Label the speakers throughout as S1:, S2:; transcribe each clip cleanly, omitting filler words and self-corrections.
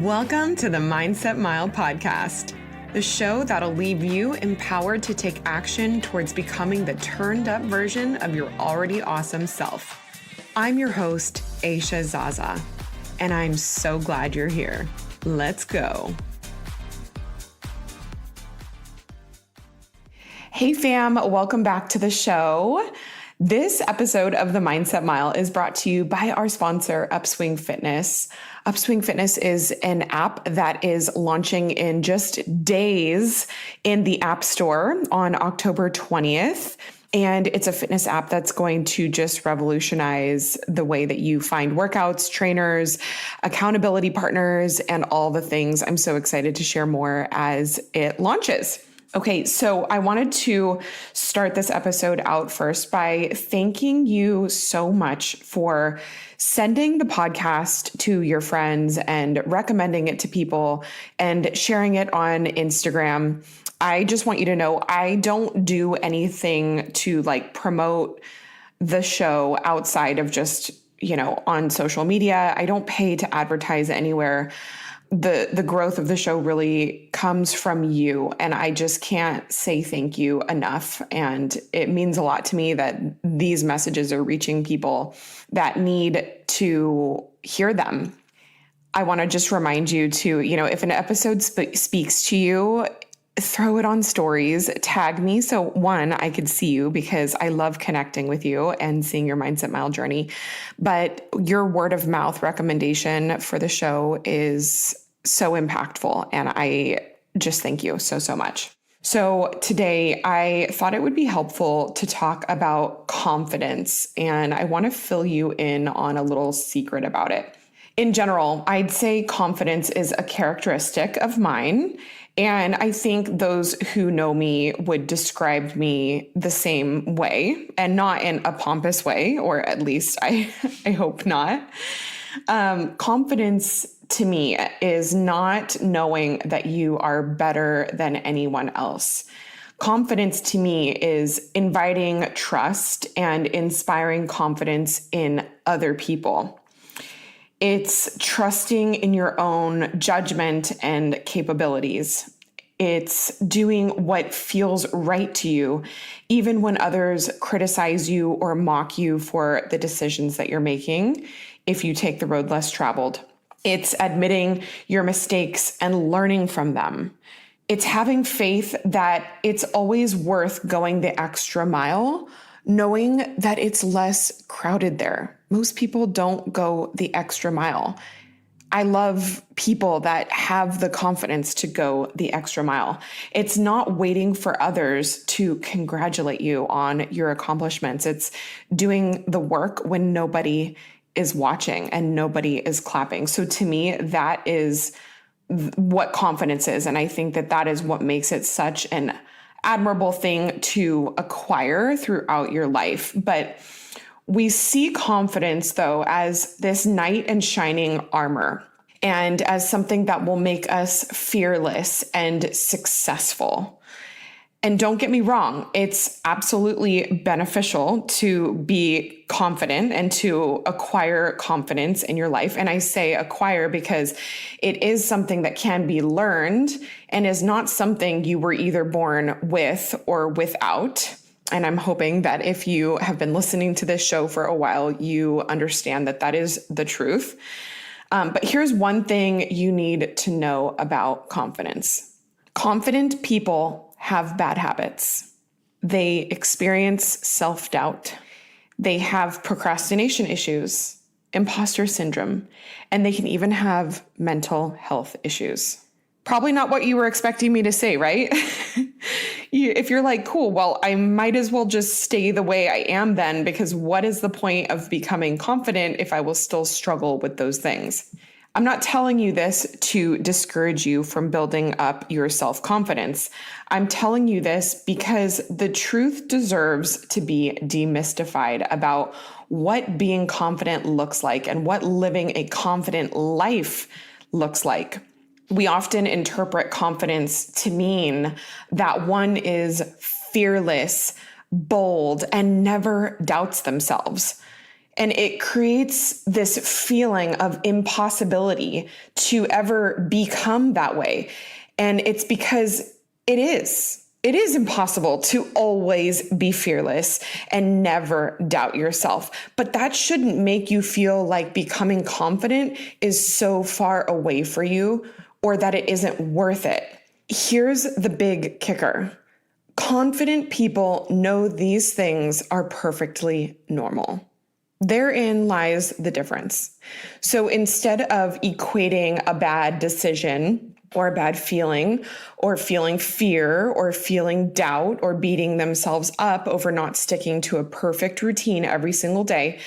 S1: Welcome to the Mindset Mile podcast, the show that'll leave you empowered to take action towards becoming the turned up version of your already awesome self. I'm your host, Aisha Zaza, and I'm so glad you're here. Let's go. Hey fam, welcome back to the show. This episode of the Mindset Mile is brought to you by our sponsor, Upswing Fitness. Upswing Fitness is an app that is launching in just days in the App Store on October 20th. And it's a fitness app that's going to just revolutionize the way that you find workouts, trainers, accountability partners, and all the things. I'm so excited to share more as it launches. Okay, so I wanted to start this episode out first by thanking you so much for sending the podcast to your friends and recommending it to people and sharing it on Instagram. I just want you to know I don't do anything to promote the show outside of just, on social media. I don't pay to advertise anywhere. The growth of the show really comes from you, and I just can't say thank you enough. And it means a lot to me that these messages are reaching people that need to hear them. I want to just remind you to, if an episode speaks to you, throw it on stories, tag me. So one, I could see you because I love connecting with you and seeing your Mindset Mile journey. But your word of mouth recommendation for the show is so impactful. And I just thank you so much. So today I thought it would be helpful to talk about confidence. And I want to fill you in on a little secret about it. In general, I'd say confidence is a characteristic of mine. And I think those who know me would describe me the same way, and not in a pompous way, or at least I hope not. Confidence to me is not knowing that you are better than anyone else. Confidence to me is inviting trust and inspiring confidence in other people. It's trusting in your own judgment and capabilities. It's doing what feels right to you, even when others criticize you or mock you for the decisions that you're making, if you take the road less traveled. It's admitting your mistakes and learning from them. It's having faith that it's always worth going the extra mile, knowing that it's less crowded there. Most people don't go the extra mile. I love people that have the confidence to go the extra mile. It's not waiting for others to congratulate you on your accomplishments. It's doing the work when nobody is watching and nobody is clapping. So to me, that is what confidence is. And I think that is what makes it such an admirable thing to acquire throughout your life. But we see confidence, though, as this knight in shining armor and as something that will make us fearless and successful. And don't get me wrong, it's absolutely beneficial to be confident and to acquire confidence in your life. And I say acquire because it is something that can be learned and is not something you were either born with or without. And I'm hoping that if you have been listening to this show for a while, you understand that is the truth. But here's one thing you need to know about confidence. Confident people have bad habits. They experience self-doubt. They have procrastination issues, imposter syndrome, and they can even have mental health issues. Probably not what you were expecting me to say, right? If you're like, cool, well, I might as well just stay the way I am then, because what is the point of becoming confident if I will still struggle with those things? I'm not telling you this to discourage you from building up your self-confidence. I'm telling you this because the truth deserves to be demystified about what being confident looks like and what living a confident life looks like. We often interpret confidence to mean that one is fearless, bold, and never doubts themselves. And it creates this feeling of impossibility to ever become that way. And it's because it is. It is impossible to always be fearless and never doubt yourself. But that shouldn't make you feel like becoming confident is so far away for you or that it isn't worth it. Here's the big kicker. Confident people know these things are perfectly normal. Therein lies the difference. So instead of equating a bad decision or a bad feeling, or feeling fear, or feeling doubt, or beating themselves up over not sticking to a perfect routine every single day,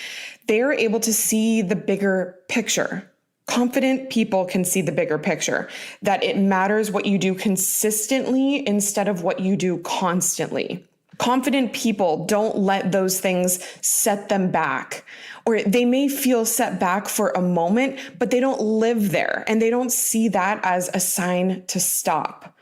S1: they are able to see the bigger picture. Confident people can see the bigger picture, that it matters what you do consistently instead of what you do constantly. Confident people don't let those things set them back, or they may feel set back for a moment, but they don't live there and they don't see that as a sign to stop.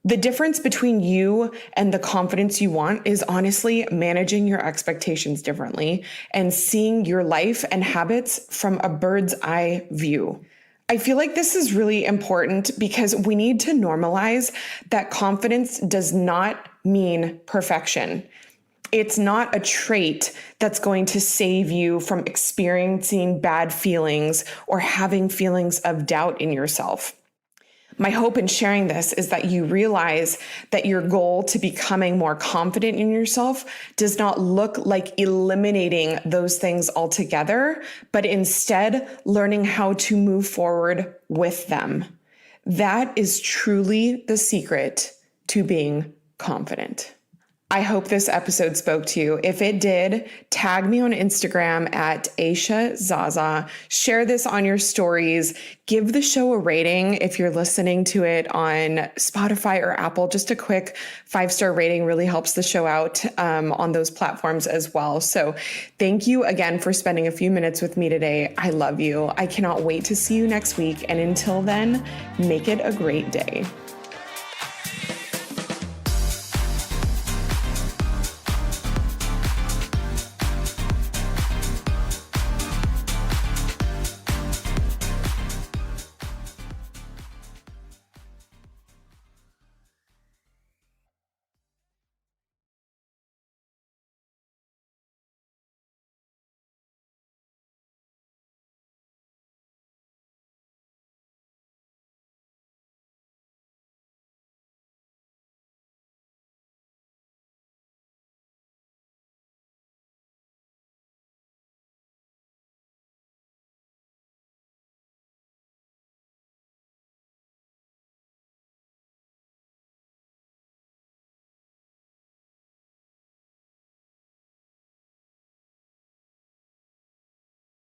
S1: The difference between you and the confidence you want is honestly managing your expectations differently and seeing your life and habits from a bird's eye view. I feel like this is really important because we need to normalize that confidence does not mean perfection. It's not a trait that's going to save you from experiencing bad feelings or having feelings of doubt in yourself. My hope in sharing this is that you realize that your goal to becoming more confident in yourself does not look like eliminating those things altogether, but instead learning how to move forward with them. That is truly the secret to being confident. I hope this episode spoke to you. If it did, tag me on Instagram at Aisha Zaza. Share this on your stories. Give the show a rating if you're listening to it on Spotify or Apple. Just a quick 5-star rating really helps the show out on those platforms as well. So thank you again for spending a few minutes with me today. I love you. I cannot wait to see you next week. And until then, make it a great day.